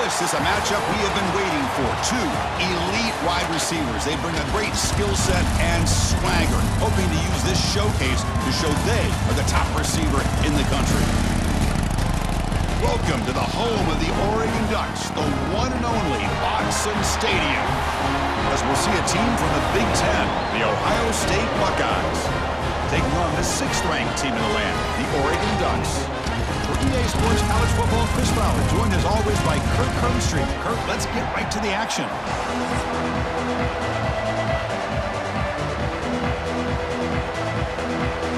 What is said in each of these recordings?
This is a matchup we have been waiting for. Two elite wide receivers. They bring a great skill set and swagger, hoping to use this showcase to show they are the top receiver in the country. Welcome to the home of the Oregon Ducks, the one and only Autzen Stadium. As we'll see a team from the Big Ten, the Ohio State Buckeyes, taking on the 6th-ranked team in the land, the Oregon Ducks. For EA Sports College Football, Chris Fowler, joined as always by Kirk Herbstreit. Kirk, let's get right to the action.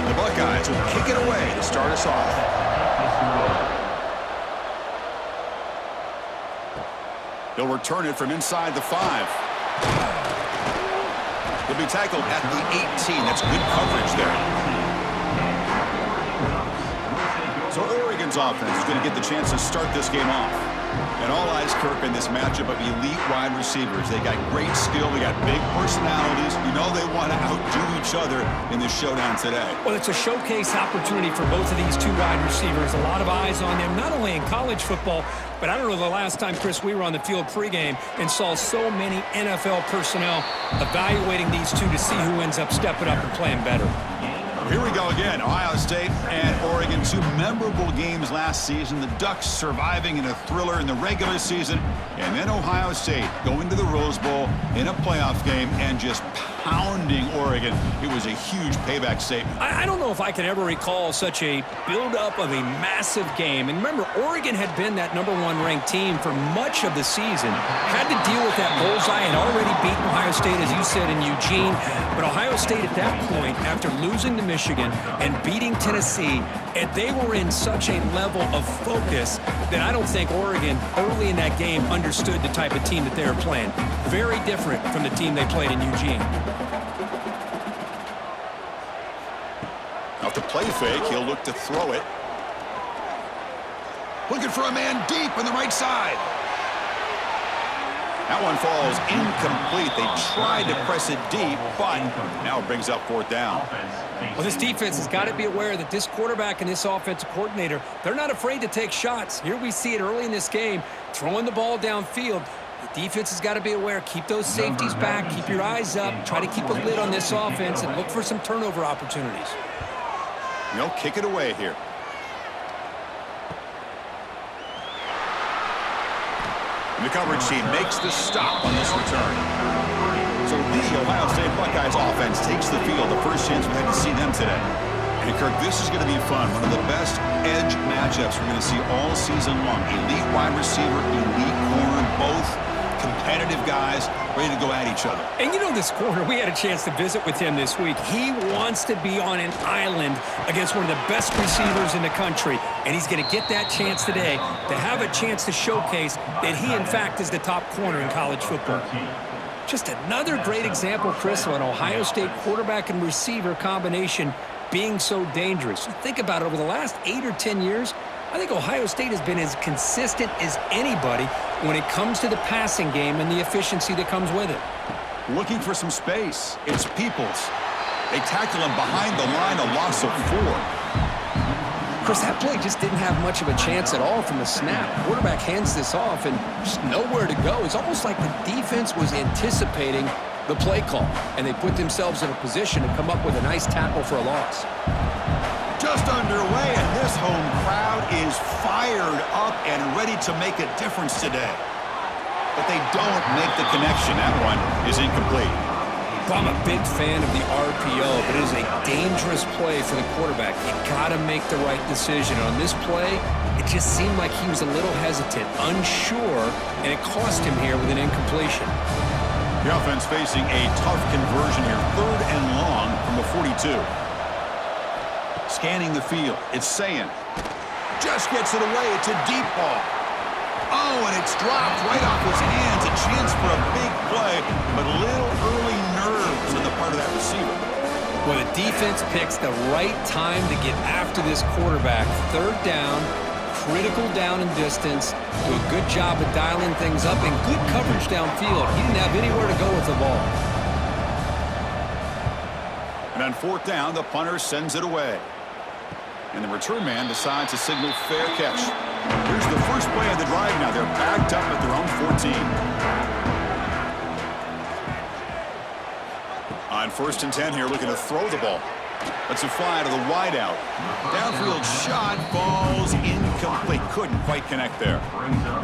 The Buckeyes will kick it away to start us off. They'll return it from inside the 5. He'll be tackled at the 18. That's good coverage there. So Oregon's offense is going to get the chance to start this game off. And all eyes, Kirk, in this matchup of elite wide receivers. They got great skill. They got big personalities. You know they want to outdo each other in this showdown today. Well, it's a showcase opportunity for both of these two wide receivers. A lot of eyes on them, not only in college football, but I don't know the last time, Chris, we were on the field pregame and saw so many NFL personnel evaluating these two to see who ends up stepping up and playing better. Here we go again. Ohio State and Oregon, two memorable games last season. The Ducks surviving in a thriller in the regular season, and then Ohio State going to the Rose Bowl in a playoff game and just pounding Oregon. It was a huge payback statement. I don't know if I can ever recall such a build-up of a massive game. And remember, Oregon had been that #1 ranked team for much of the season. Had to deal with that bullseye and already beaten Ohio State, as you said, in Eugene. But Ohio State at that point, after losing to Michigan and beating Tennessee, and they were in such a level of focus that I don't think Oregon early in that game understood the type of team that they were playing. Very different from the team they played in Eugene. Off the play fake, he'll look to throw it. Looking for a man deep on the right side. That one falls incomplete. They tried to press it deep, but now it brings up 4th down. Well, this defense has got to be aware that this quarterback and this offensive coordinator, they're not afraid to take shots. Here we see it early in this game, throwing the ball downfield. The defense has got to be aware. Keep those safeties back. Keep your eyes up. Try to keep a lid on this offense and look for some turnover opportunities. They'll kick it away here. And the coverage team makes the stop on this return. So the Ohio State Buckeyes offense takes the field. The first chance we had to see them today. And Kirk, this is going to be fun. One of the best edge matchups we're going to see all season long. Elite wide receiver, elite corner, both competitive guys ready to go at each other. And you know this corner, we had a chance to visit with him this week. He wants to be on an island against one of the best receivers in the country. And he's going to get that chance today to have a chance to showcase that he, in fact, is the top corner in college football. Just another great example, Chris, of an Ohio State quarterback and receiver combination being so dangerous. You think about it, over the last 8 or 10 years, I think Ohio State has been as consistent as anybody when it comes to the passing game and the efficiency that comes with it. Looking for some space. It's Peoples. They tackle him behind the line, a loss of 4. Of course, that play just didn't have much of a chance at all from the snap. Quarterback hands this off and just nowhere to go. It's almost like the defense was anticipating the play call, and they put themselves in a position to come up with a nice tackle for a loss. Just underway, and this home crowd is fired up and ready to make a difference today. But they don't make the connection. That one is incomplete. Well, I'm a big fan of the RPO, but it is a dangerous play for the quarterback. You got to make the right decision. On this play, it just seemed like he was a little hesitant, unsure, and it cost him here with an incompletion. The offense facing a tough conversion here. 3rd and long from the 42. Scanning the field. It's Sayin. Just gets it away. It's a deep ball. Oh, and it's dropped right off his hands. A chance for a big play, but little early nerves on the part of that receiver. Well, the defense picks the right time to get after this quarterback. 3rd down, critical down and distance. Do a good job of dialing things up and good coverage downfield. He didn't have anywhere to go with the ball. And on 4th down, the punter sends it away. And the return man decides to signal fair catch. Here's the first play of the drive now. They're backed up at their own 14. On 1st and 10 here, looking to throw the ball. Let's it fly to the wideout. Downfield shot falls incomplete. Couldn't quite connect there.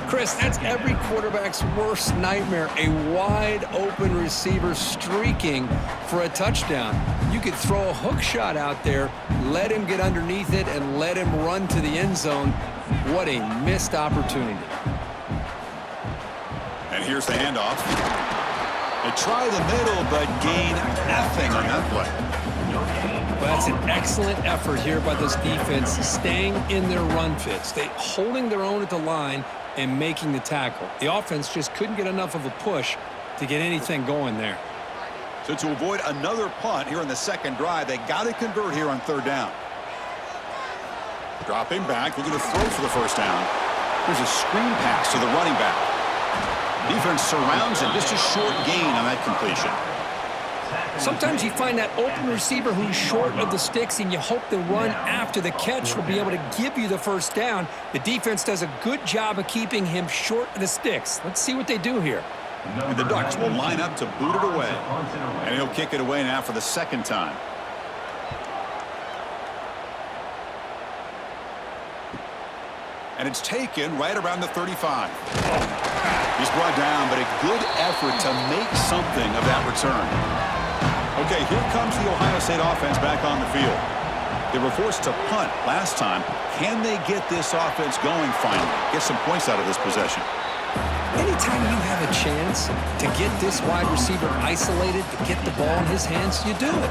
Chris, that's every quarterback's worst nightmare. A wide open receiver streaking for a touchdown. You could throw a hook shot out there, let him get underneath it, and let him run to the end zone. What a missed opportunity. And here's the handoff. They try the middle, but gain nothing on that play. Well, that's an excellent effort here by this defense, staying in their run fits. They holding their own at the line and making the tackle. The offense just couldn't get enough of a push to get anything going there. So to avoid another punt here in the second drive, they got to convert here on 3rd down. Dropping back, looking to throw for the first down. Here's a screen pass to the running back. Defense surrounds him, just a short gain on that completion. Sometimes you find that open receiver who's short of the sticks, and you hope the run after the catch will be able to give you the first down. The defense does a good job of keeping him short of the sticks. Let's see what they do here. And the Ducks will line up to boot it away. And he'll kick it away now for the 2nd time. And it's taken right around the 35. He's brought down, but a good effort to make something of that return. Okay, here comes the Ohio State offense back on the field. They were forced to punt last time. Can they get this offense going finally? Get some points out of this possession. Anytime you have a chance to get this wide receiver isolated, to get the ball in his hands, you do it.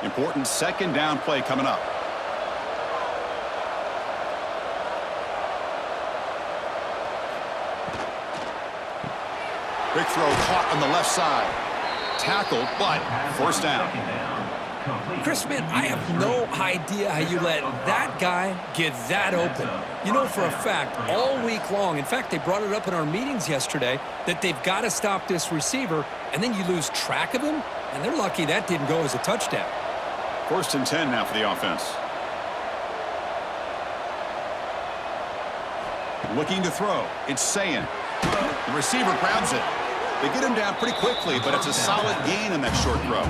Important 2nd down play coming up. Big throw caught on the left side. Tackled, but 1st down. Chris, man, I have no idea how you let that guy get that open. You know for a fact, all week long, in fact, they brought it up in our meetings yesterday, that they've got to stop this receiver, and then you lose track of him, and they're lucky that didn't go as a touchdown. 1st and 10 now for the offense. Looking to throw. It's Sayin. The receiver grabs it. They get him down pretty quickly, but it's a solid gain in that short throw.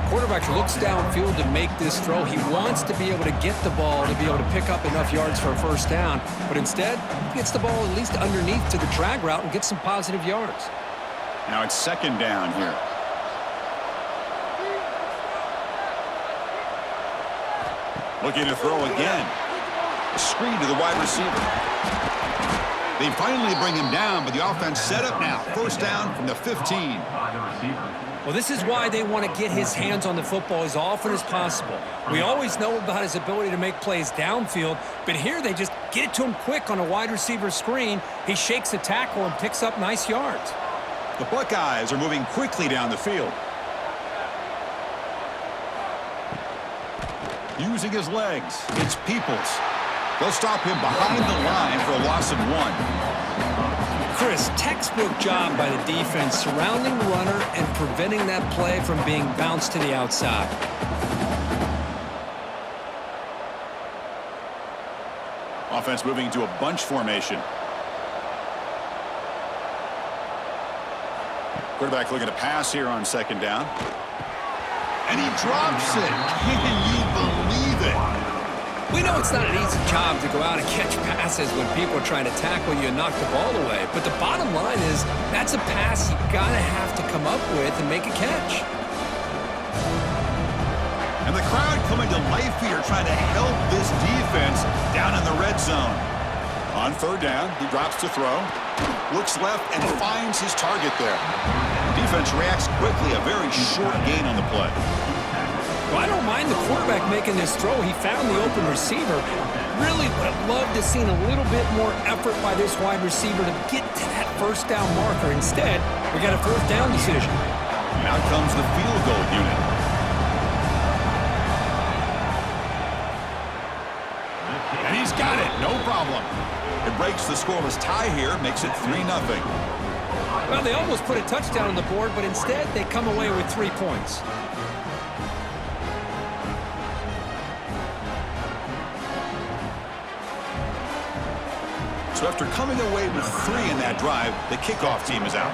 Quarterback looks downfield to make this throw. He wants to be able to get the ball to be able to pick up enough yards for a 1st down, but instead, he gets the ball at least underneath to the drag route and gets some positive yards. Now it's 2nd down here. Looking to throw again. A screen to the wide receiver. They finally bring him down, but the offense set up now. 1st down from the 15. Well, this is why they want to get his hands on the football as often as possible. We always know about his ability to make plays downfield, but here they just get it to him quick on a wide receiver screen. He shakes the tackle and picks up nice yards. The Buckeyes are moving quickly down the field. Using his legs, it's Peoples. They'll stop him behind the line for a loss of 1. Chris, textbook job by the defense surrounding the runner and preventing that play from being bounced to the outside. Offense moving into a bunch formation. Quarterback looking to pass here on 2nd down. And he drops it. Can you believe it? We know it's not an easy job to go out and catch passes when people are trying to tackle you and knock the ball away. But the bottom line is that's a pass you got to have to come up with and make a catch. And the crowd coming to life here trying to help this defense down in the red zone. On 3rd down, he drops to throw. Looks left and finds his target there. Defense reacts quickly, a very short gain on the play. Well, I don't mind the quarterback making this throw. He found the open receiver. Really would have loved to have seen a little bit more effort by this wide receiver to get to that 1st down marker. Instead, we got a 4th down decision. Now comes the field goal unit. And he's got it, no problem. It breaks the scoreless tie here, makes it 3-0. Well, they almost put a touchdown on the board, but instead they come away with 3 points. So after coming away with 3 in that drive, the kickoff team is out.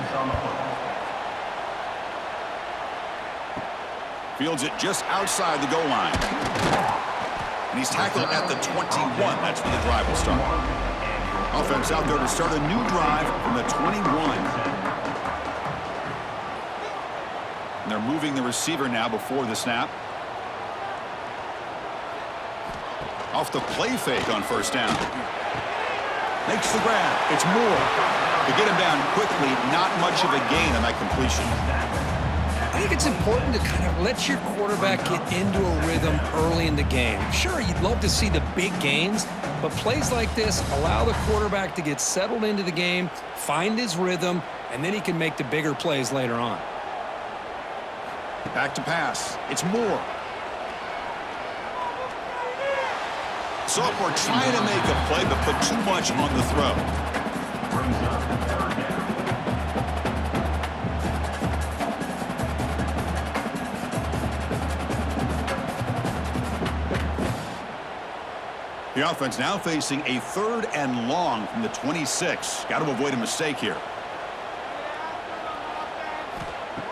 Fields it just outside the goal line. And he's tackled at the 21. That's where the drive will start. Offense out there to start a new drive from the 21. And they're moving the receiver now before the snap. Off the play fake on first down. Makes the grab. It's Moore. To get him down quickly, not much of a gain on that completion. I think it's important to kind of let your quarterback get into a rhythm early in the game. Sure, you'd love to see the big gains, but plays like this allow the quarterback to get settled into the game, find his rhythm, and then he can make the bigger plays later on. Back to pass. It's Moore. Sophomore trying to make a play, but put too much on the throw. The offense now facing a 3rd and long from the 26. Got to avoid a mistake here.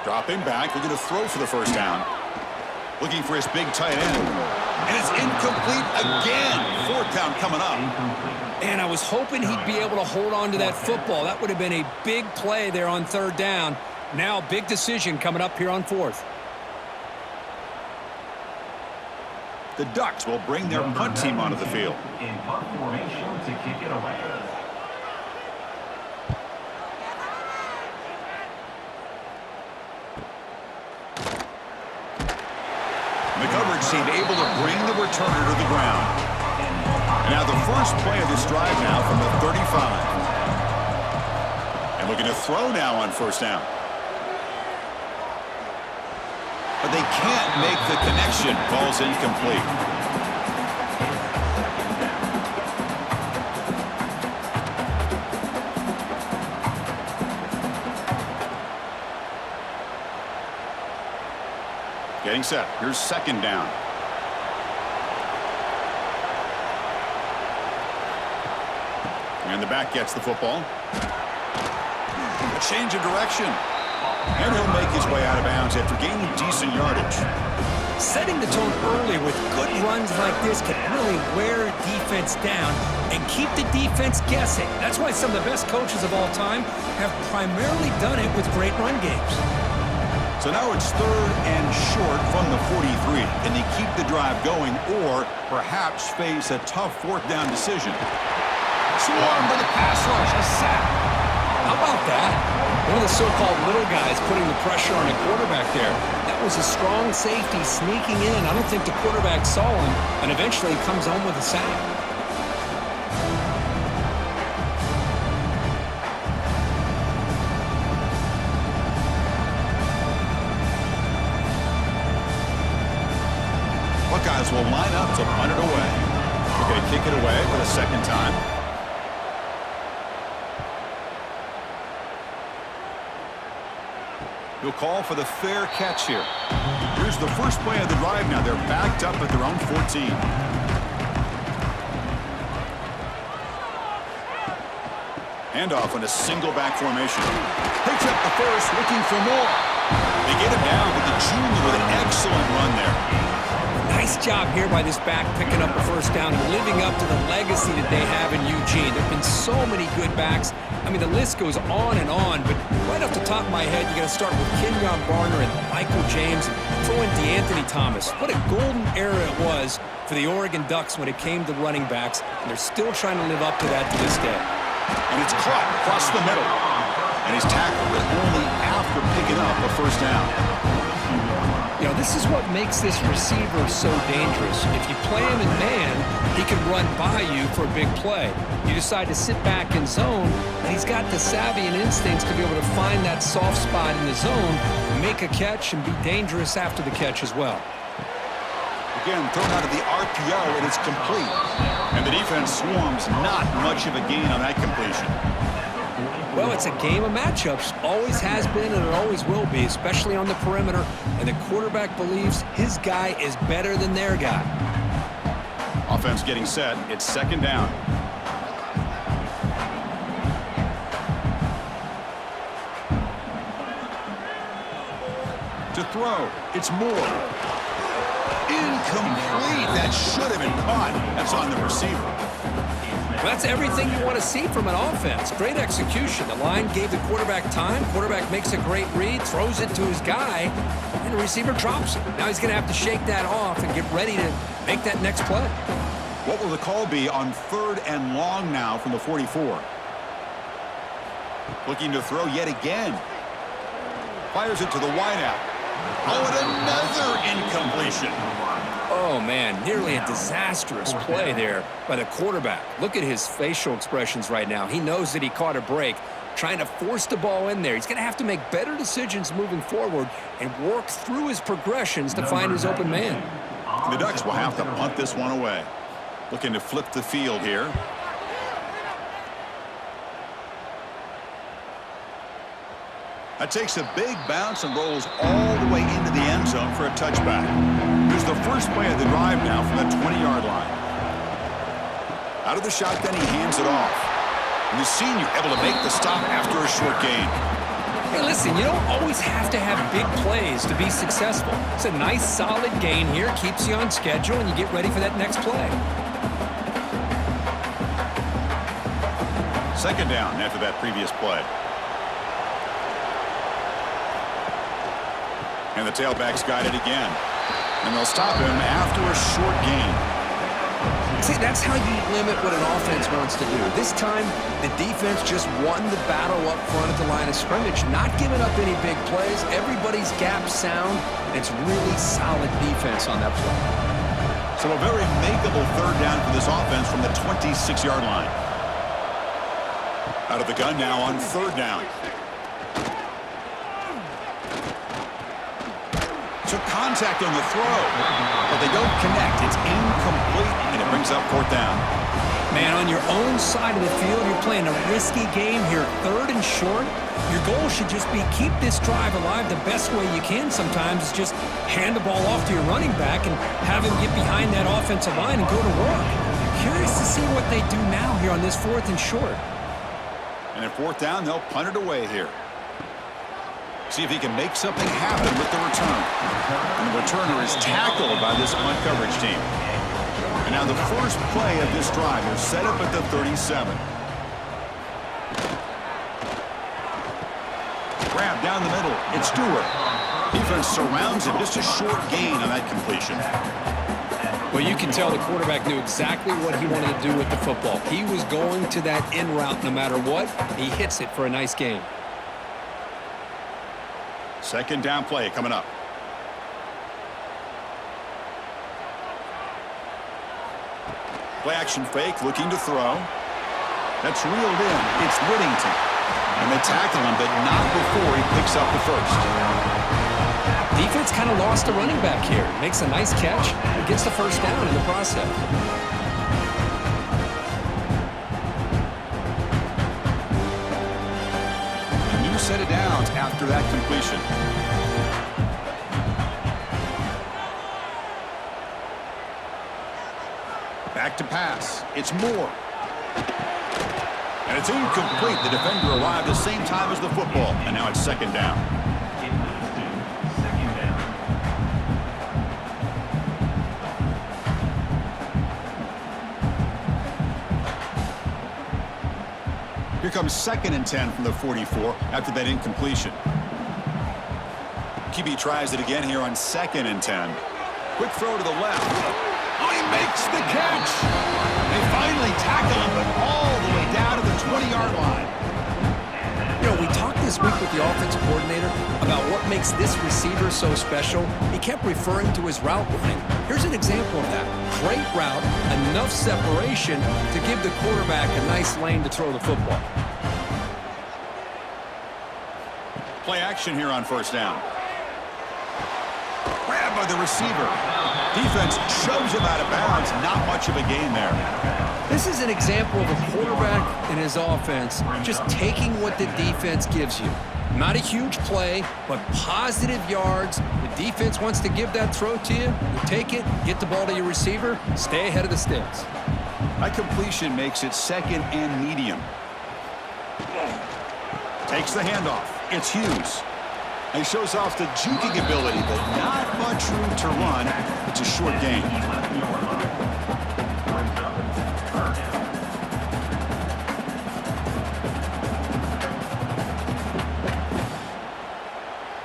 Dropping back, looking to throw for the first down. Looking for his big tight end. And it's incomplete again. 4th down coming up. And I was hoping he'd be able to hold on to that football. That would have been a big play there on 3rd down. Now, big decision coming up here on 4th. The Ducks will bring their punt team onto the field. In punt formation to kick it away. The coverage team able to bring the returner to the ground. And now the first play of this drive now from the 35. And looking to throw now on first down. But they can't make the connection. Ball's incomplete. Getting set. Here's 2nd down. And the back gets the football. A change of direction. And he'll make his way out of bounds after gaining decent yardage. Setting the tone early with good runs like this can really wear a defense down and keep the defense guessing. That's why some of the best coaches of all time have primarily done it with great run games. So now it's 3rd and short from the 43. Can they keep the drive going or perhaps face a tough 4th down decision? Swarmed by the pass rush. A sack. How about that? One of the so-called little guys putting the pressure on a quarterback there. That was a strong safety sneaking in. I don't think the quarterback saw him, and eventually he comes home with a sack. Buckeyes will line up to punt it away. They're going to kick it away for the 2nd time. He'll call for the fair catch here. Here's the first play of the drive now. They're backed up at their own 14. Handoff on a single back formation. Picks up the first, looking for more. They get him down, but the junior with an excellent run there. Nice job here by this back picking up a first down and living up to the legacy that they have in Eugene. There have been so many good backs. I mean, the list goes on, but right off the top of my head, you got to start with Kenyon Barner and Michael James, throw in DeAnthony Thomas. What a golden era it was for the Oregon Ducks when it came to running backs, and they're still trying to live up to that to this day. And it's caught across the middle. And he's tackled with only after picking up a first down. You know, this is what makes this receiver so dangerous. If you play him in man, he can run by you for a big play. You decide to sit back in zone, and he's got the savvy and instincts to be able to find that soft spot in the zone, make a catch, and be dangerous after the catch as well. Again, thrown out of the RPO, and it's complete. And the defense swarms, not much of a gain on that completion. Well, it's a game of matchups. Always has been and it always will be, especially on the perimeter. And the quarterback believes his guy is better than their guy. Offense getting set. It's second down. To throw. It's Moore. Incomplete. That should have been caught. That's on the receiver. Well, that's everything you want to see from an offense. Great execution. The line gave the quarterback time. Quarterback makes a great read, throws it to his guy, and the receiver drops it. Now he's going to have to shake that off and get ready to make that next play. What will the call be on 3rd and long now from the 44? Looking to throw yet again. Fires it to the wideout. Oh, and another incompletion. Oh, man, nearly a disastrous play there by the quarterback. Look at his facial expressions right now. He knows that he caught a break, trying to force the ball in there. He's going to have to make better decisions moving forward and work through his progressions to find his open man. The Ducks will have to punt this one away. Looking to flip the field here. That takes a big bounce and rolls all the way into the end zone for a touchback. Here's the first play of the drive now from the 20-yard line. Out of the shotgun, he hands it off. And the senior able to make the stop after a short gain. Hey, listen, you don't always have to have big plays to be successful. It's a nice, solid gain here. Keeps you on schedule, and you get ready for that next play. Second down after that previous play. And the tailback's got it again. And they'll stop him after a short gain. See, that's how you limit what an offense wants to do. This time, the defense just won the battle up front at the line of scrimmage, not giving up any big plays. Everybody's gap sound, and it's really solid defense on that play. So a very makeable 3rd down for this offense from the 26-yard line. Out of the gun now on 3rd down. Took contact on the throw, but they don't connect. It's incomplete, and it brings up 4th down. Man, on your own side of the field, you're playing a risky game here, 3rd and short. Your goal should just be keep this drive alive the best way you can sometimes. Is just hand the ball off to your running back and have him get behind that offensive line and go to work. Curious to see what they do now here on this 4th and short. And at 4th down, they'll punt it away here. See if he can make something happen with the return. And the returner is tackled by this punt coverage team. And now the first play of this drive is set up at the 37. Grab down the middle. It's Stewart. Defense surrounds him. Just a short gain on that completion. Well, you can tell the quarterback knew exactly what he wanted to do with the football. He was going to that in route no matter what. He hits it for a nice gain. Second down play coming up. Play action fake, looking to throw. That's reeled in. It's Whittington. And they tackle him, but not before he picks up the first. Defense kind of lost a running back here. Makes a nice catch and gets the first down in the process. Set it down after that completion. Back to pass. It's Moore. And it's incomplete. The defender arrived the same time as the football. And now it's 2nd down. Here comes 2nd and 10 from the 44 after that incompletion. QB tries it again here on 2nd and 10. Quick throw to the left. Oh, he makes the catch. They finally tackle him, but all the way down to the 20-yard line. You know, we talked this week with the offensive coordinator about what makes this receiver so special. He kept referring to his route running. Here's an example of that. Great route, enough separation to give the quarterback a nice lane to throw the football. Play action here on 1st down. Grab grabbed by the receiver. Defense shoves him out of bounds. Not much of a gain there. This is an example of a quarterback and his offense just taking what the defense gives you. Not a huge play, but positive yards. The defense wants to give that throw to you. You take it, get the ball to your receiver, stay ahead of the sticks. That completion makes it second and medium. Takes the handoff. It's Hughes. He shows off the juking ability, but not much room to run. It's a short gain.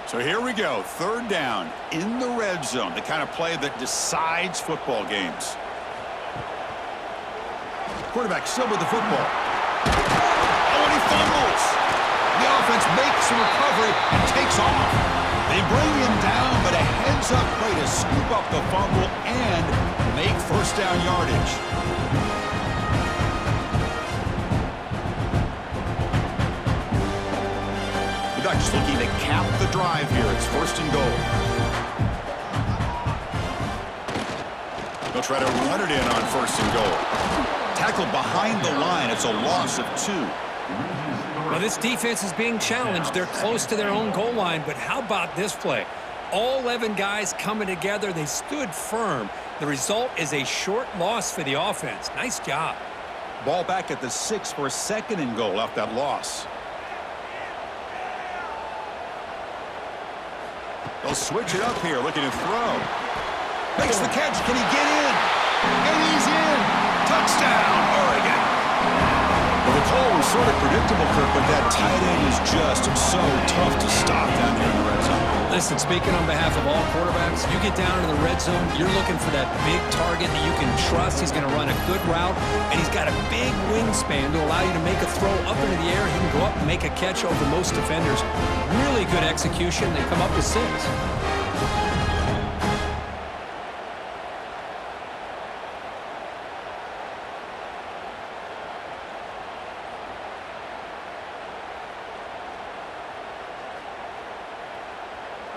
So here we go, third down in the red zone, the kind of play that decides football games. Quarterback still with the football. Oh, and he fumbles. The offense makes a recovery and takes off. They bring him down, but a heads-up play to scoop up the fumble and make first down yardage. The Ducks looking to cap the drive here. It's first and goal. They'll try to run it in on first and goal. Tackled behind the line. It's a loss of 2. Well, this defense is being challenged. They're close to their own goal line, but how about this play? All 11 guys coming together. They stood firm. The result is a short loss for the offense. Nice job. Ball back at the 6 for a second and goal off that loss. They'll switch it up here, looking to throw. Makes the catch. Can he get in? And he's in. Touchdown, Oregon. Well, the call was sort of predictable, Kirk, but that tight end is just so tough to stop down here in the red zone. Listen, speaking on behalf of all quarterbacks, you get down in the red zone, you're looking for that big target that you can trust. He's going to run a good route, and he's got a big wingspan to allow you to make a throw up into the air. He can go up and make a catch over most defenders. Really good execution. They come up with 6.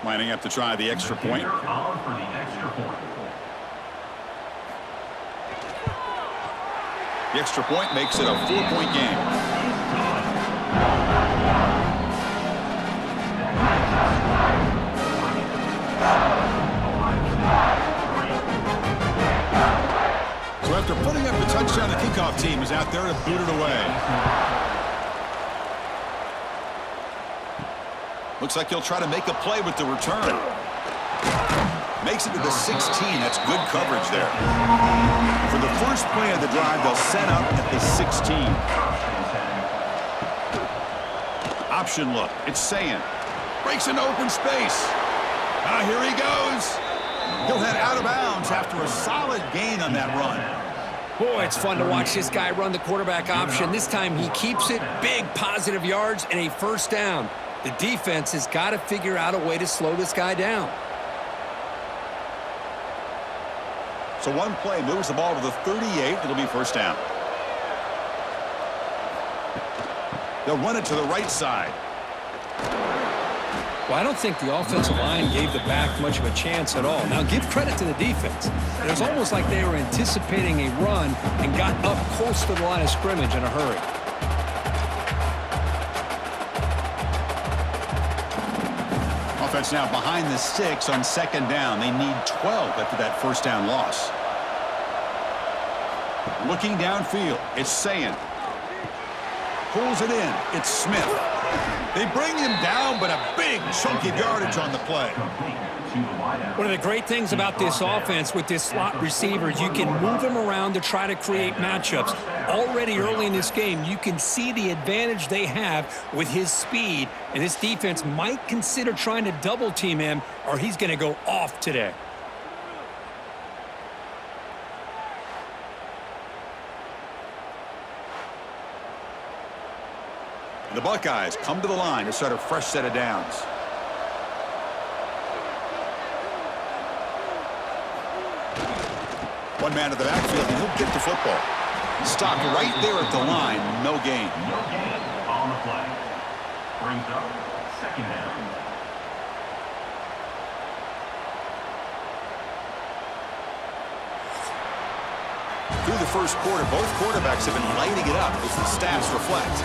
Lining up to try the extra point. For the extra point. The extra point makes it a 4-point game. So after putting up the touchdown, the kickoff team is out there to boot it away. Looks like he'll try to make a play with the return. Makes it to the 16. That's good coverage there. For the first play of the drive, they'll set up at the 16. Option look. It's Sayin. Breaks into open space. Here he goes. He'll head out of bounds after a solid gain on that run. Boy, it's fun to watch this guy run the quarterback option. This time he keeps it. Big positive yards and a first down. The defense has got to figure out a way to slow this guy down. So one play moves the ball to the 38. It'll be first down. They'll run it to the right side. Well, I don't think the offensive line gave the back much of a chance at all. Now, give credit to the defense. It was almost like they were anticipating a run and got up close to the line of scrimmage in a hurry. Offense now behind the 6 on second down. They need 12 after that first down loss. Looking downfield, it's Sayin. Pulls it in. It's Smith. They bring him down, but a big chunk of yardage on the play. One of the great things about this offense with this slot receiver, you can move him around to try to create matchups. Already early in this game, you can see the advantage they have with his speed, and this defense might consider trying to double team him, or he's going to go off today. The Buckeyes come to the line to start a fresh set of downs. One man to the backfield, and he'll get the football. Stopped right there at the line. No gain. No gain on the play. Brings up second down. first quarter, both quarterbacks have been lighting it up, as the stats reflect.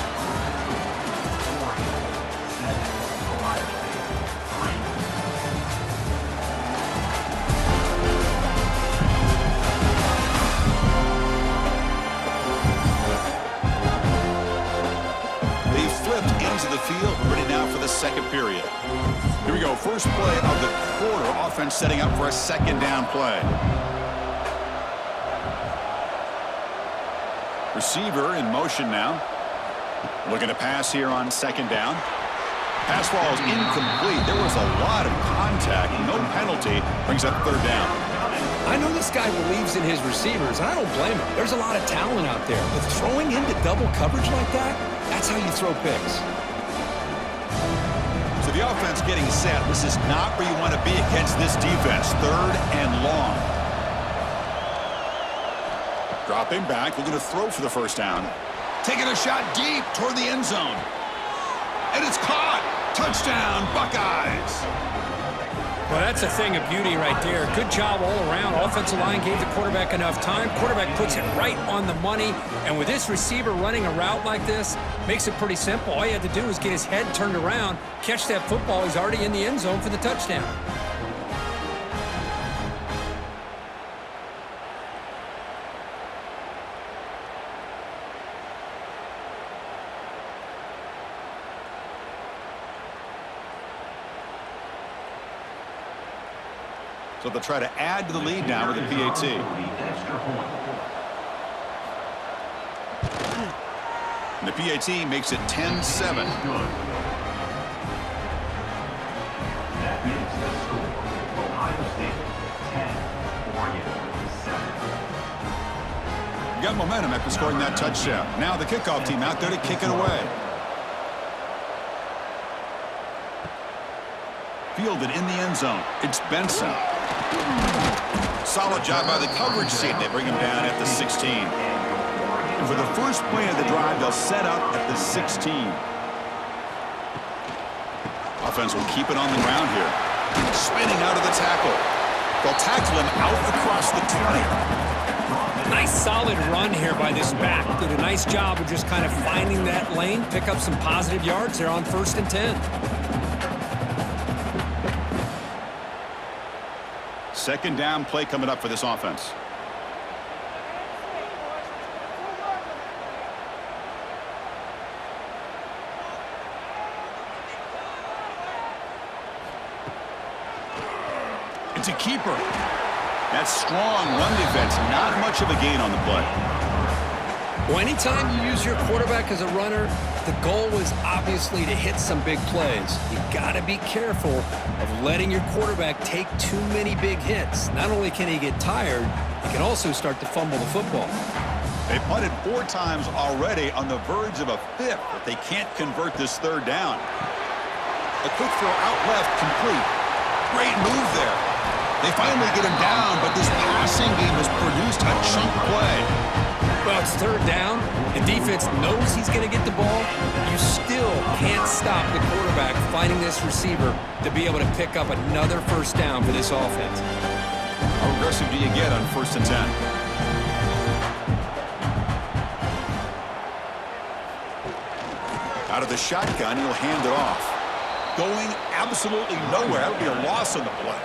They flipped into the field, ready now for the second period. Here we go, first play of the quarter. Offense setting up for a second down play. Receiver in motion now. Looking to pass here on second down. Pass ball is incomplete. There was a lot of contact. No penalty. Brings up third down. I know this guy believes in his receivers, and I don't blame him. There's a lot of talent out there, but throwing into double coverage like that, that's how you throw picks. So the offense getting set. This is not where you want to be against this defense. Third and long. Dropping back, looking to throw for the first down. Taking a shot deep toward the end zone. And it's caught. Touchdown, Buckeyes. Well, that's a thing of beauty right there. Good job all around. Offensive line gave the quarterback enough time. Quarterback puts it right on the money. And with this receiver running a route like this, makes it pretty simple. All you had to do was get his head turned around, catch that football. He's already in the end zone for the touchdown. So they'll try to add to the lead now with a PAT. The extra point. And the PAT makes it 10-7. Good. That makes the score. Ohio State 10, Oregon 7. Got momentum after scoring that touchdown. Now the kickoff team out there to kick it away. Fielded in the end zone. It's Benson. Solid job by the coverage team. They bring him down at the 16. And for the first play of the drive, they'll set up at the 16. Offense will keep it on the ground here. Spinning out of the tackle. They'll tackle him out across the 20. Nice solid run here by this back. Did a nice job of just kind of finding that lane, pick up some positive yards there on 1st and 10. Second down play coming up for this offense. It's a keeper. That strong run defense, not much of a gain on the play. Well, anytime you use your quarterback as a runner, the goal is obviously to hit some big plays. You got to be careful of letting your quarterback take too many big hits. Not only can he get tired, he can also start to fumble the football. They punted 4 times already, on the verge of a 5th, but they can't convert this third down. A quick throw out left, complete. Great move there. They finally get him down, but this passing game has produced a chunk play. Well, it's third down. The defense knows he's going to get the ball. You still can't stop the quarterback finding this receiver to be able to pick up another first down for this offense. How aggressive do you get on 1st and 10? Out of the shotgun, he'll hand it off. Going absolutely nowhere. That would be a loss on the play.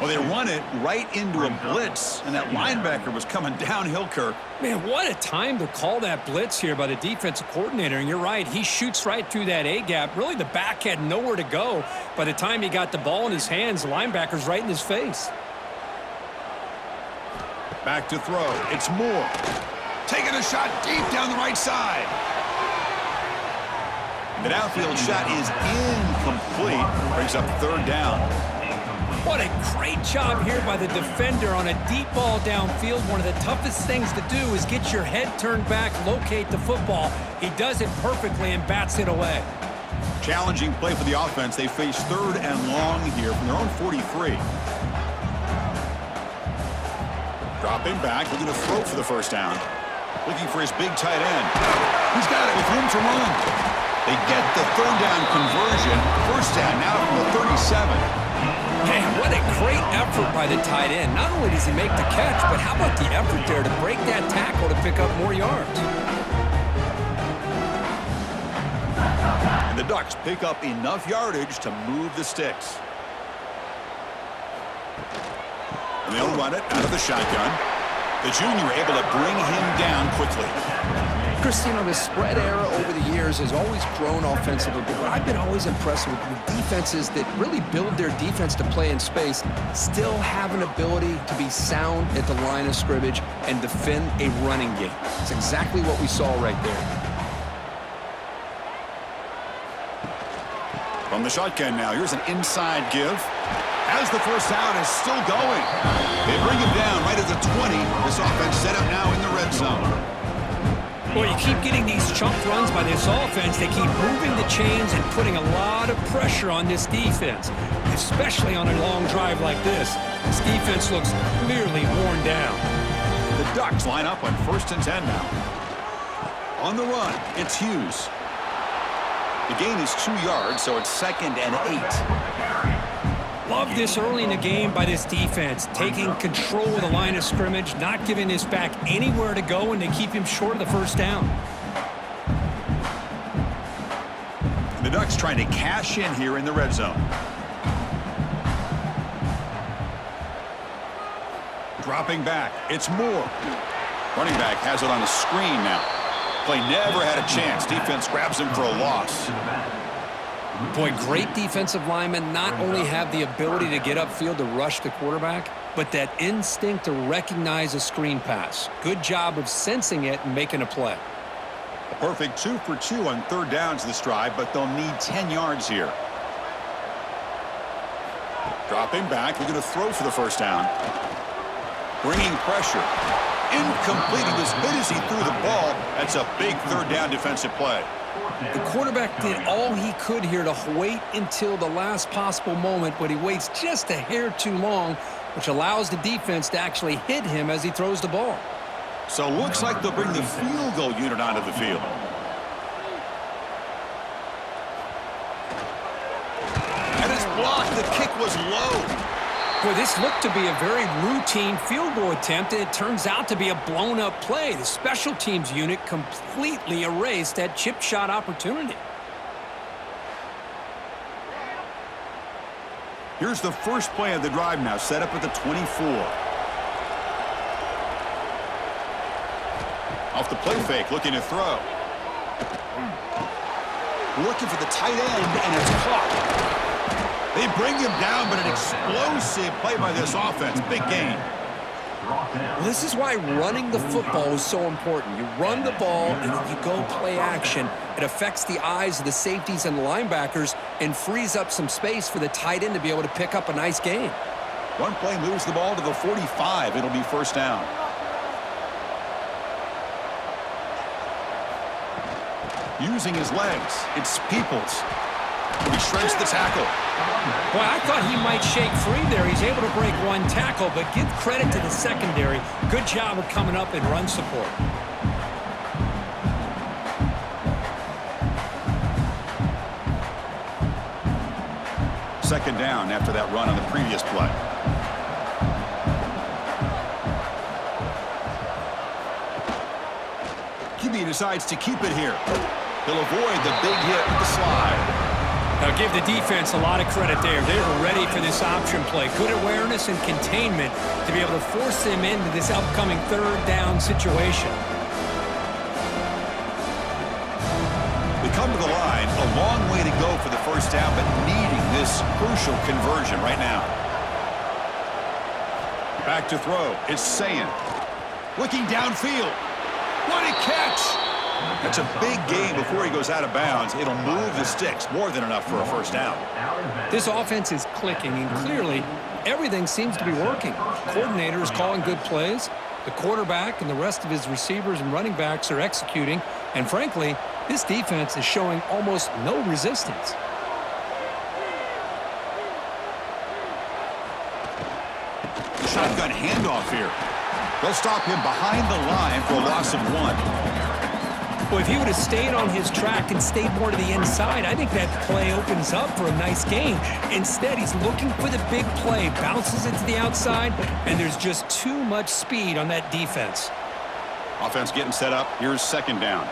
Well, they run it right into a blitz, and that linebacker was coming downhill, Kirk. Man, what a time to call that blitz here by the defensive coordinator. And you're right, he shoots right through that A-gap. Really, the back had nowhere to go. By the time he got the ball in his hands, the linebacker's right in his face. Back to throw. It's Moore. Taking a shot deep down the right side. The downfield shot is incomplete. Brings up third down. What a great job here by the defender on a deep ball downfield. One of the toughest things to do is get your head turned back, locate the football. He does it perfectly and bats it away. Challenging play for the offense. They face third and long here from their own 43. Dropping back, looking to throw for the first down. Looking for his big tight end. He's got it with room to run. They get the third down conversion. First down now from the 37. Man, what a great effort effort by the tight end. Not only does he make the catch, but how about the effort there to break that tackle to pick up more yards? And the Ducks pick up enough yardage to move the sticks. And they'll run it out of the shotgun. The junior able to bring him down quickly. Chris, you know, the spread era over the years has always grown offensively, but what I've been always impressed with the defenses that really build their defense to play in space still have an ability to be sound at the line of scrimmage and defend a running game. It's exactly what we saw right there. From the shotgun now, here's an inside give. As the first down is still going. They bring him down right at the 20. This offense set up now in the red zone. Well, you keep getting these chunk runs by this offense. They keep moving the chains and putting a lot of pressure on this defense, especially on a long drive like this. This defense looks clearly worn down. The Ducks line up on 1st and 10 now. On the run, it's Hughes. The gain is 2 yards, so it's 2nd and 8. Love this early in the game by this defense, taking control of the line of scrimmage, not giving this back anywhere to go, and they keep him short of the first down. The Ducks trying to cash in here in the red zone. Dropping back, it's Moore. Running back has it on the screen now. Play never had a chance. Defense grabs him for a loss. Boy, great defensive linemen not only have the ability to get upfield to rush the quarterback, but that instinct to recognize a screen pass. Good job of sensing it and making a play. A perfect 2 for 2 on 3rd downs this drive, but they'll need 10 yards here. Dropping back, looking to throw for the first down. Bringing pressure. Incomplete. He was hit as he threw the ball. That's a big 3rd down defensive play. The quarterback did all he could here to wait until the last possible moment, but he waits just a hair too long, which allows the defense to actually hit him as he throws the ball. So looks like they'll bring the field goal unit onto the field. And it's blocked. The kick was low. Boy, this looked to be a very routine field goal attempt, and it turns out to be a blown-up play. The special teams unit completely erased that chip shot opportunity. Here's the first play of the drive now, set up at the 24. Off the play fake, looking to throw. Looking for the tight end, and it's caught. They bring him down, but an explosive play by this offense. Big gain. Well, this is why running the football is so important. You run the ball, and then you go play action. It affects the eyes of the safeties and the linebackers and frees up some space for the tight end to be able to pick up a nice gain. One play moves the ball to the 45. It'll be first down. Using his legs, it's Peoples. He shreds the tackle. Boy, I thought he might shake free there. He's able to break one tackle, but give credit to the secondary. Good job of coming up in run support. Second down after that run on the previous play. QB decides to keep it here. He'll avoid the big hit with the slide. Now give the defense a lot of credit there. They were ready for this option play. Good awareness and containment to be able to force them into this upcoming 3rd down situation. They come to the line, a long way to go for the first down, but needing this crucial conversion right now. Back to throw. It's Sayin. Looking downfield. What a catch! That's a big gain before he goes out of bounds. It'll move the sticks, more than enough for a first down. This offense is clicking, and clearly everything seems to be working. The coordinator is calling good plays. The quarterback and the rest of his receivers and running backs are executing. And frankly, this defense is showing almost no resistance. Shotgun handoff here. They'll stop him behind the line for a loss of 1. Well, if he would have stayed on his track and stayed more to the inside, I think that play opens up for a nice gain. Instead, he's looking for the big play, bounces it to the outside, and there's just too much speed on that defense. Offense getting set up. Here's second down.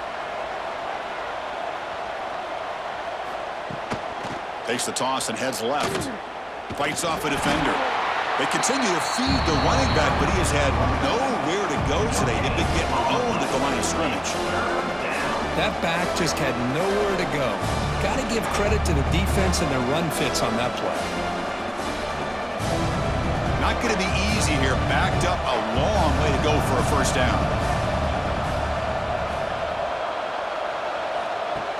Takes the toss and heads left. Fights off a defender. They continue to feed the running back, but he has had nowhere to go today. They've been getting owned at the line of scrimmage. That back just had nowhere to go. Got to give credit to the defense and their run fits on that play. Not going to be easy here. Backed up a long way to go for a first down.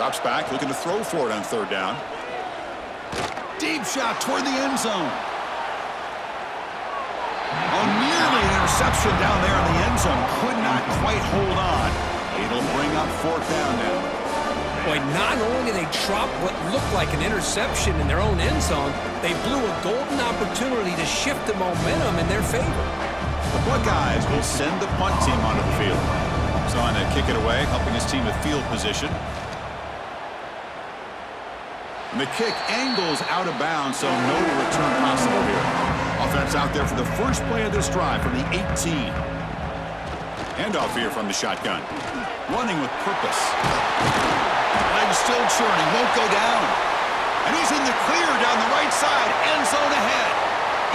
Drops back, looking to throw for it on third down. Deep shot toward the end zone. Oh, nearly an interception down there in the end zone. Could not quite hold on. It'll bring up fourth down now. Boy, not only did they drop what looked like an interception in their own end zone, they blew a golden opportunity to shift the momentum in their favor. The Buckeyes will send the punt team onto the field. He's on to kick it away, helping his team with field position. And the kick angles out of bounds, so no return possible here. Offense out there for the first play of this drive from the 18. Handoff here from the shotgun. Running with purpose. Legs still churning, won't go down. And he's in the clear down the right side, end zone ahead.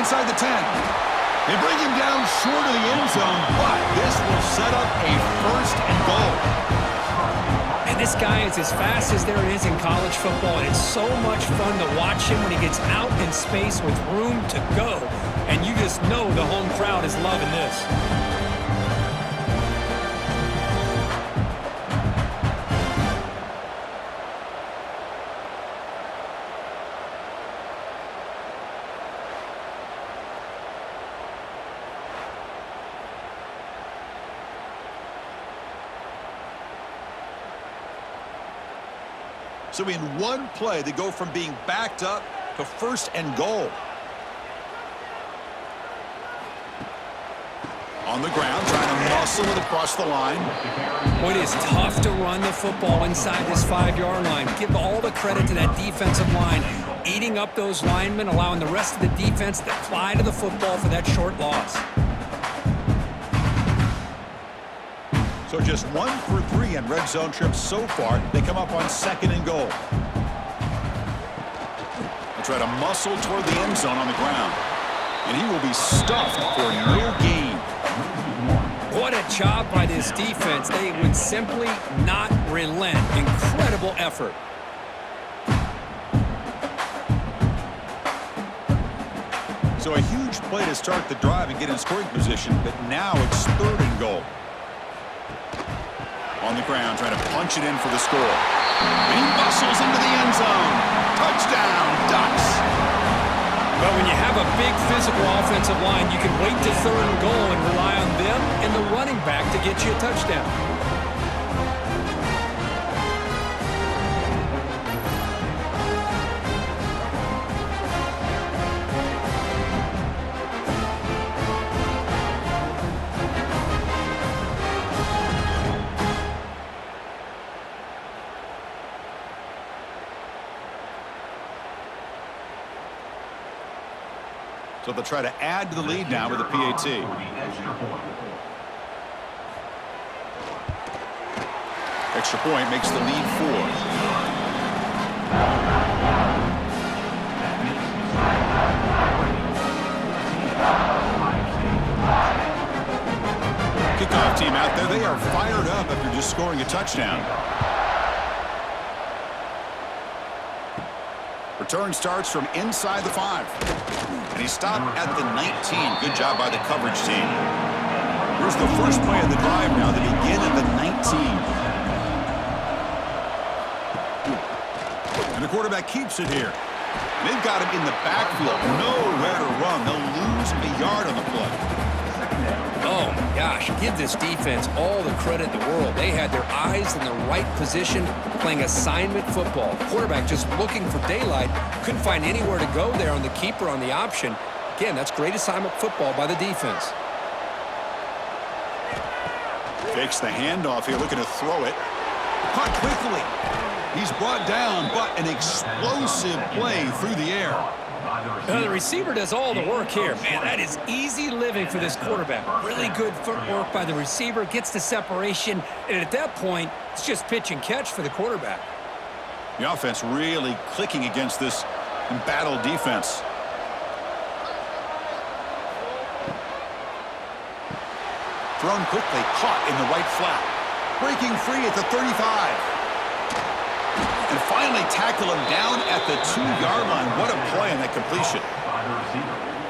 Inside the 10. They bring him down short of the end zone, but this will set up a first and goal. And this guy is as fast as there is in college football, and it's so much fun to watch him when he gets out in space with room to go. And you just know the home crowd is loving this. So in one play, they go from being backed up to first and goal. On the ground, trying to muscle it across the line. Well, it is tough to run the football inside this 5-yard line. Give all the credit to that defensive line, eating up those linemen, allowing the rest of the defense to fly to the football for that short loss. So just 1 for 3 on red zone trips so far. They come up on second and goal. They try to muscle toward the end zone on the ground. And he will be stuffed for no gain. What a job by this defense. They would simply not relent. Incredible effort. So a huge play to start the drive and get in scoring position, but now it's third and goal. On the ground, trying to punch it in for the score. And he muscles into the end zone. Touchdown, Ducks. But when you have a big physical offensive line, you can wait to third and goal and rely on them and the running back to get you a touchdown. So they'll try to add to the lead now with a PAT. Extra point makes the lead 4. Kickoff team out there. They are fired up after just scoring a touchdown. Return starts from inside the 5. And he stopped at the 19. Good job by the coverage team. Here's the first play of the drive now. They begin at the 19. And the quarterback keeps it here. And they've got him in the backfield. Nowhere to run. They'll lose a yard on the play. Oh, my gosh. Give this defense all the credit in the world. They had their eyes in the right position, playing assignment football. Quarterback just looking for daylight. Couldn't find anywhere to go there on the keeper on the option. Again, that's great assignment football by the defense. Fakes the handoff here, looking to throw it. Caught quickly. He's brought down, but an explosive play through the air. The receiver does all the work here. Man, that is easy living for this quarterback. Really good footwork by the receiver, gets the separation, and at that point, it's just pitch and catch for the quarterback. The offense really clicking against this embattled defense. Thrown quickly, caught in the right flat. Breaking free at the 35. And finally tackle him down at the 2-yard line. What a play on that completion.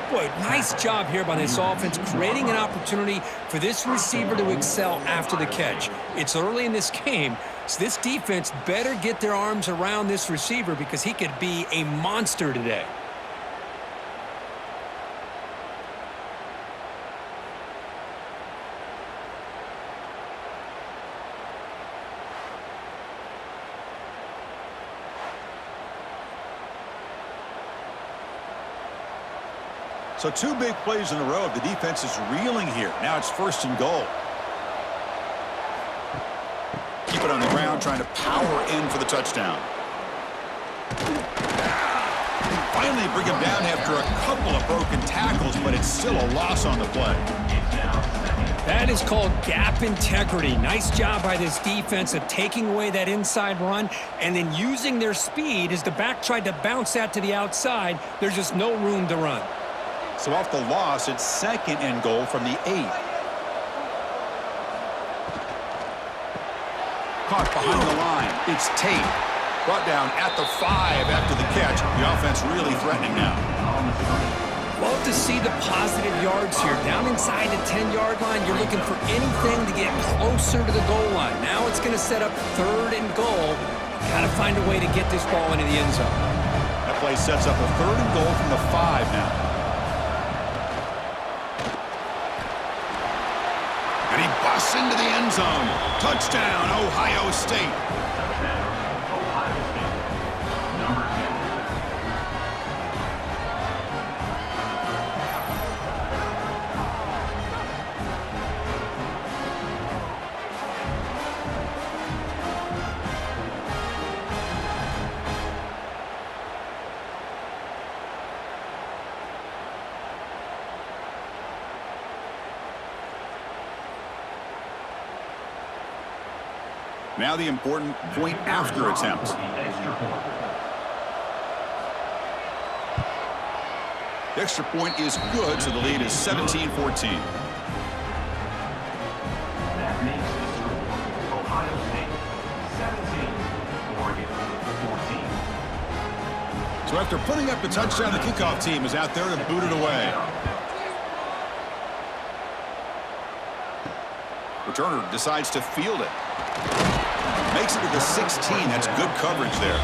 Boy, nice job here by this offense, creating an opportunity for this receiver to excel after the catch. It's early in this game, so this defense better get their arms around this receiver because he could be a monster today. So 2 big plays in a row. The defense is reeling here. Now it's 1st and goal. Keep it on the ground, trying to power in for the touchdown. Finally bring him down after a couple of broken tackles, but it's still a loss on the play. That is called gap integrity. Nice job by this defense of taking away that inside run and then using their speed as the back tried to bounce that to the outside. There's just no room to run. So off the loss, it's 2nd and goal from the 8. Caught behind the line. It's Tate. Brought down at the 5 after the catch. The offense really threatening now. Love to see the positive yards here. Down inside the 10-yard line, you're looking for anything to get closer to the goal line. Now it's going to set up 3rd and goal. Got to find a way to get this ball into the end zone. That play sets up a 3rd and goal from the 5 now. And he busts into the end zone. Touchdown, Ohio State. Now the important point after attempt. The extra point is good, so the lead is 17-14. That makes the score Ohio State 17, Oregon 14. So after putting up the touchdown, the kickoff team is out there to boot it away. Returner decides to field it. Makes it to the 16. That's good coverage there.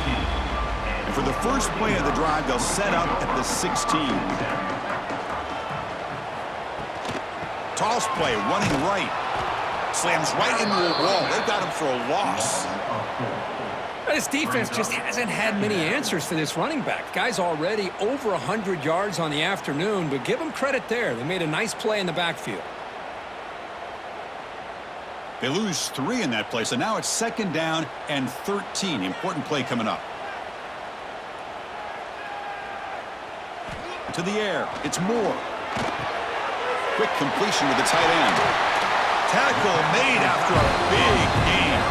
And for the first play of the drive, they'll set up at the 16. Toss play, running right. Slams right into a wall. They've got him for a loss. This defense just hasn't had many answers for this running back. Guy's already over 100 yards on the afternoon, but give them credit there. They made a nice play in the backfield. They lose 3 in that play, so now it's 2nd down and 13. Important play coming up. To the air. It's Moore. Quick completion with the tight end. Tackle made after a big game.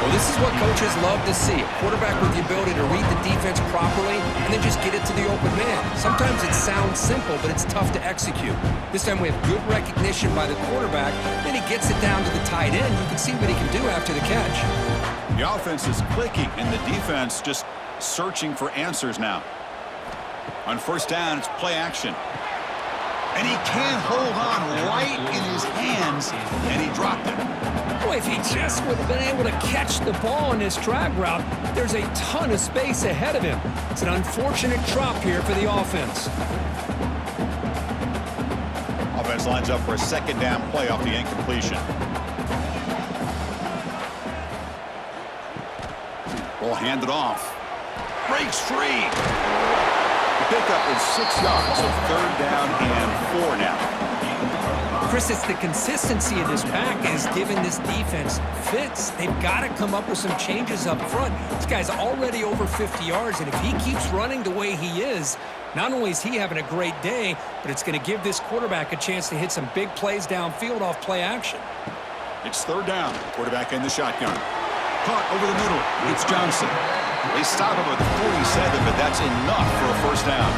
Well, this is what coaches love to see. A quarterback with the ability to read the defense properly and then just get it to the open man. Sometimes it sounds simple, but it's tough to execute. This time we have good recognition by the quarterback. Then he gets it down to the tight end. You can see what he can do after the catch. The offense is clicking, and the defense just searching for answers now. On 1st down, it's play action. And he can't hold on right in his hands, and he dropped it. Boy, if he just would have been able to catch the ball in this drag route, there's a ton of space ahead of him. It's an unfortunate drop here for the offense. Offense lines up for a 2nd down play off the incompletion. Ball handed off. Breaks free. The pickup is 6 yards, so 3rd down and 4 now. For Chris, it's the consistency of this pack is giving this defense fits. They've got to come up with some changes up front. This guy's already over 50 yards, and if he keeps running the way he is, not only is he having a great day, but it's going to give this quarterback a chance to hit some big plays downfield off play action. It's third down. Quarterback in the shotgun. Caught over the middle. It's Johnson. They stop him at the 47, but that's enough for a first down.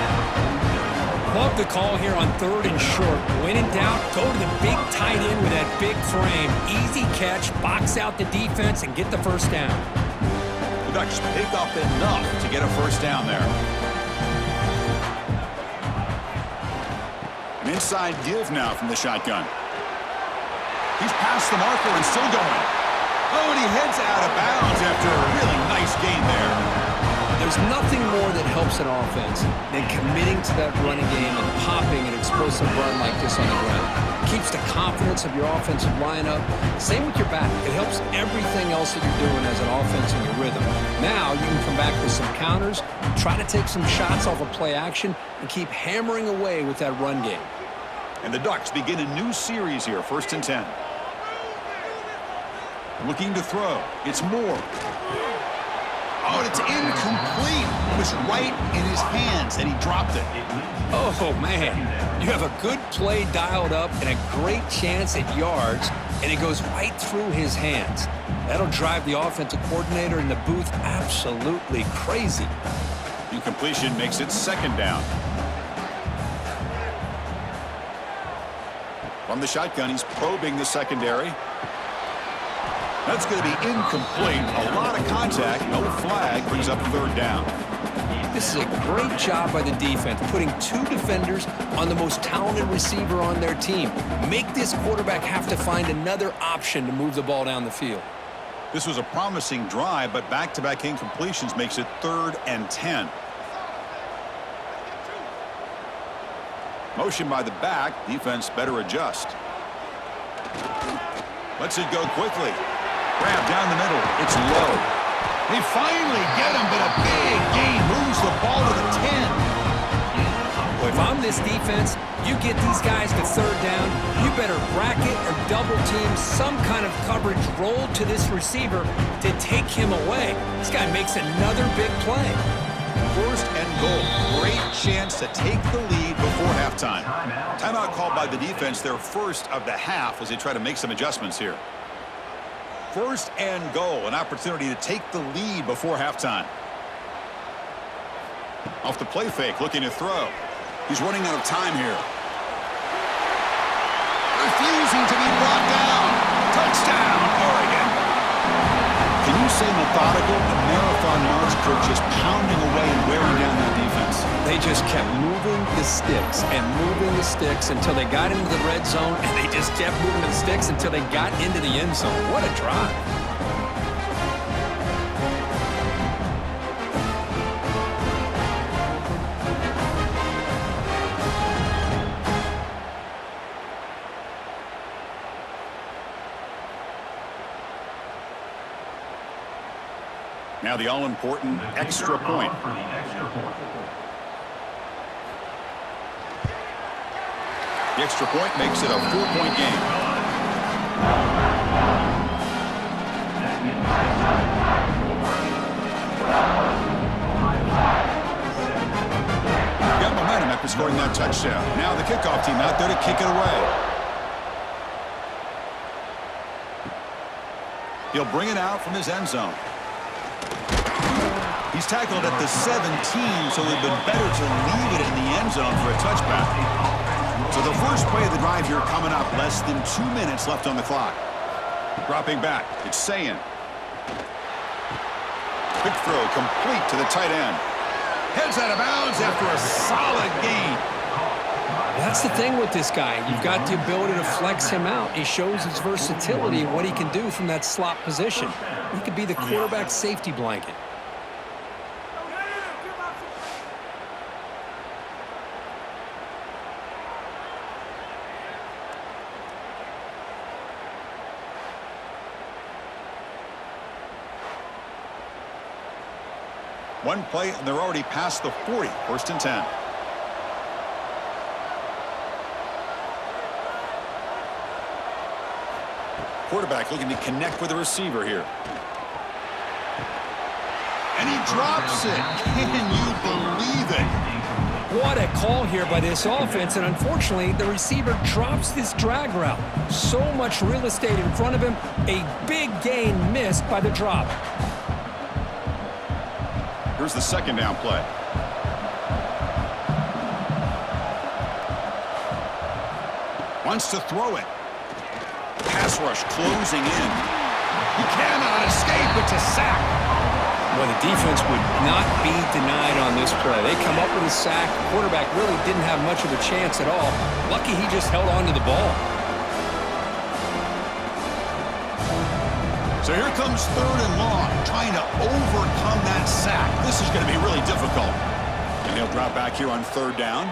Love the call here on third and short. When in doubt, go to the big tight end with that big frame. Easy catch, box out the defense, and get the first down. The Ducks pick up enough to get a first down there. An inside give now from the shotgun. He's past the marker and still going. Oh, and he heads out of bounds after a really nice gain there. There's nothing more that helps an offense than committing to that running game and popping an explosive run like this on the ground. Keeps the confidence of your offensive lineup. Same with your back. It helps everything else that you're doing as an offense in your rhythm. Now you can come back with some counters, try to take some shots off of play action, and keep hammering away with that run game. And the Ducks begin a new series here, 1st and 10. Looking to throw. It's Moore. Oh, and it's incomplete. It was right in his hands, and he dropped it. Oh, man. You have a good play dialed up and a great chance at yards, and it goes right through his hands. That'll drive the offensive coordinator in the booth absolutely crazy. Incompletion makes it 2nd down. From the shotgun, he's probing the secondary. That's going to be incomplete. A lot of contact. No flag. Brings up 3rd down. This is a great job by the defense, putting 2 defenders on the most talented receiver on their team. Make this quarterback have to find another option to move the ball down the field. This was a promising drive, but back-to-back incompletions makes it 3rd and 10. Motion by the back. Defense better adjust. Lets it go quickly. Grab down the middle. It's low. They finally get him, but a big gain moves the ball to the 10. Well, if I'm this defense, you get these guys to 3rd down, you better bracket or double team some kind of coverage roll to this receiver to take him away. This guy makes another big play. 1st and goal. Great chance to take the lead before halftime. Timeout called by the defense, their first of the half, as they try to make some adjustments here. 1st and goal, an opportunity to take the lead before halftime. Off the play fake, looking to throw. He's running out of time here. Refusing to be brought down. Touchdown, Oregon. Can you say methodical? A marathon yards, Kirk, just pounding away and wearing down that defense. They just kept moving the sticks and moving the sticks until they got into the red zone, and they just kept moving the sticks until they got into the end zone. What a drive. Now the all-important extra point. The extra point makes it a 4-point game. Got momentum after scoring that touchdown. Now the kickoff team out there to kick it away. He'll bring it out from his end zone. He's tackled at the 17, so it would have been better to leave it in the end zone for a touchback. So the first play of the drive here coming up, less than 2 minutes left on the clock. Dropping back, it's Sayan. Quick throw, complete to the tight end. Heads out of bounds after a solid gain. That's the thing with this guy. You've got the ability to flex him out. He shows his versatility and what he can do from that slot position. He could be the quarterback safety blanket. One play, and they're already past the 40. 1st and 10. Quarterback looking to connect with the receiver here. And he drops it. Can you believe it? What a call here by this offense, and unfortunately, the receiver drops this drag route. So much real estate in front of him, a big gain missed by the drop. Here's the second down play. Wants to throw it. Pass rush closing in. He cannot escape. It's a sack. Well, the defense would not be denied on this play. They come up with a sack. The quarterback really didn't have much of a chance at all. Lucky he just held on to the ball. So here comes 3rd and long, trying to overcome that sack. This is going to be really difficult. And he'll drop back here on 3rd down.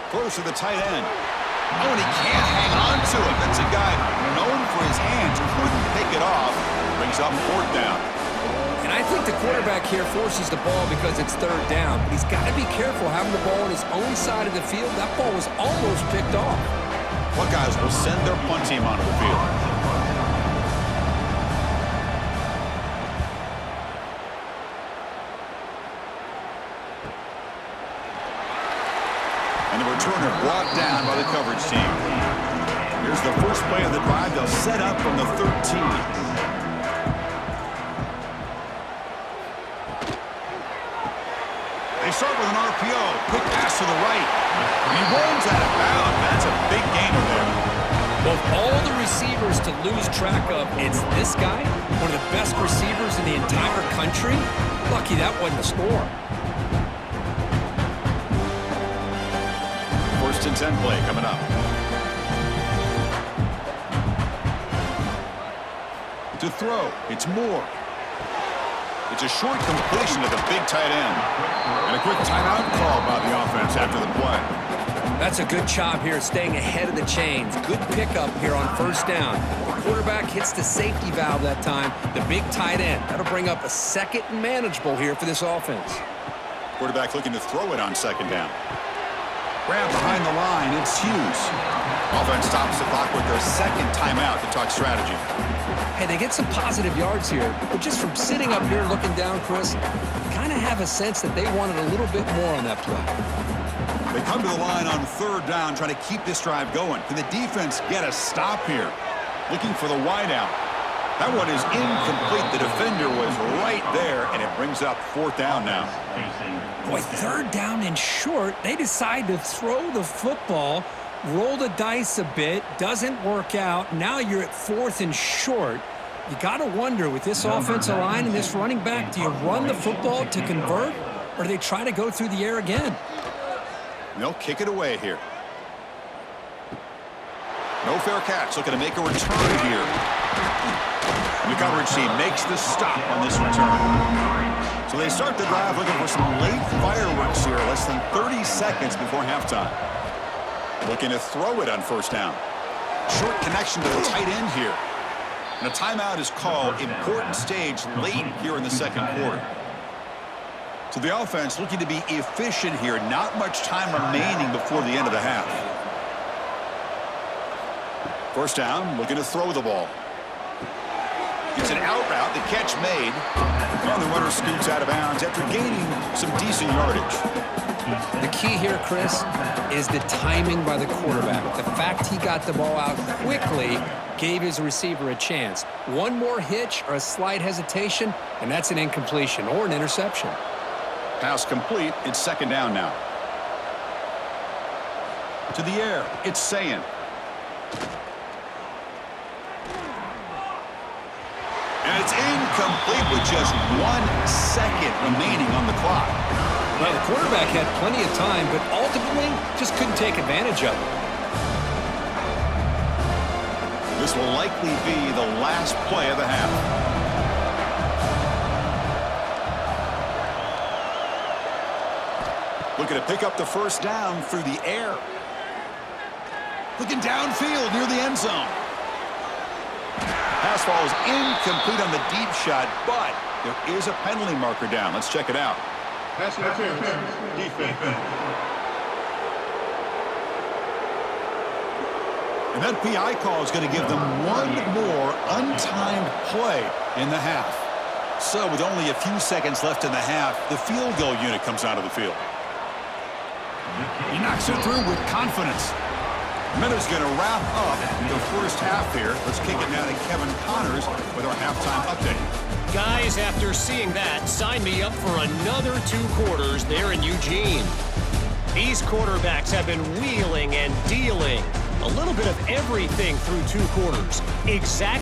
Close to the tight end. Oh, and he can't hang on to it. That's a guy known for his hands. Couldn't pick it off. Brings up 4th down. And I think the quarterback here forces the ball because it's 3rd down. But he's got to be careful having the ball on his own side of the field. That ball was almost picked off. Buckeyes will send their punt team onto the field. And the returner brought down by the coverage team. Here's the first play of the drive. They'll set up from the 13. They start with an RPO. Quick pass to the right. And he runs out of bounds. That's a big gainer there. Both all the receivers to lose track of, it's this guy, one of the best receivers in the entire country. Lucky that wasn't a score. 1st and 10 play coming up. To throw, it's Moore. It's a short completion to the big tight end. And a quick timeout call by the offense after the play. That's a good job here staying ahead of the chains. Good pickup here on 1st down. The quarterback hits the safety valve that time. The big tight end. That'll bring up a 2nd and manageable here for this offense. Quarterback looking to throw it on 2nd down. Grab behind the line. It's Hughes. Offense stops the clock with their 2nd timeout to talk strategy. Hey, they get some positive yards here, but just from sitting up here looking down, Chris, you kind of have a sense that they wanted a little bit more on that play. They come to the line on 3rd down, trying to keep this drive going. Can the defense get a stop here? Looking for the wideout. That one is incomplete. The defender was right there, and it brings up 4th down now. Boy, 3rd down and short. They decide to throw the football, roll the dice a bit, doesn't work out. Now you're at 4th and short. You got to wonder, with this offensive line and this running back, do you run the football to convert, or do they try to go through the air again? They'll kick it away here. No fair catch. Looking to make a return here. And the coverage team makes the stop on this return. So they start the drive looking for some late fireworks here, less than 30 seconds before halftime. Looking to throw it on 1st down. Short connection to the tight end here. And a timeout is called. Important stage late here in the 2nd quarter. So the offense looking to be efficient here. Not much time remaining before the end of the half. 1st down, looking to throw the ball. It's an out route, the catch made. And the runner scoots out of bounds after gaining some decent yardage. The key here, Chris, is the timing by the quarterback. The fact he got the ball out quickly gave his receiver a chance. One more hitch or a slight hesitation, and that's an incompletion or an interception. Pass complete. It's 2nd down now. To the air. It's Sayin. And it's incomplete with just 1 second remaining on the clock. Well, the quarterback had plenty of time, but ultimately just couldn't take advantage of it. This will likely be the last play of the half. Looking to pick up the 1st down through the air. Looking downfield near the end zone. Pass falls incomplete on the deep shot, but there is a penalty marker down. Let's check it out. Pass interference. Defense. And that PI call is going to give them one more untimed play in the half. So with only a few seconds left in the half, the field goal unit comes out of the field. He knocks it through with confidence. Minute's going to wrap up the first half here. Let's kick it now to Kevin Connors with our halftime update. Guys, after seeing that, sign me up for another 2 quarters there in Eugene. These quarterbacks have been wheeling and dealing. A little bit of everything through 2 quarters. Exactly.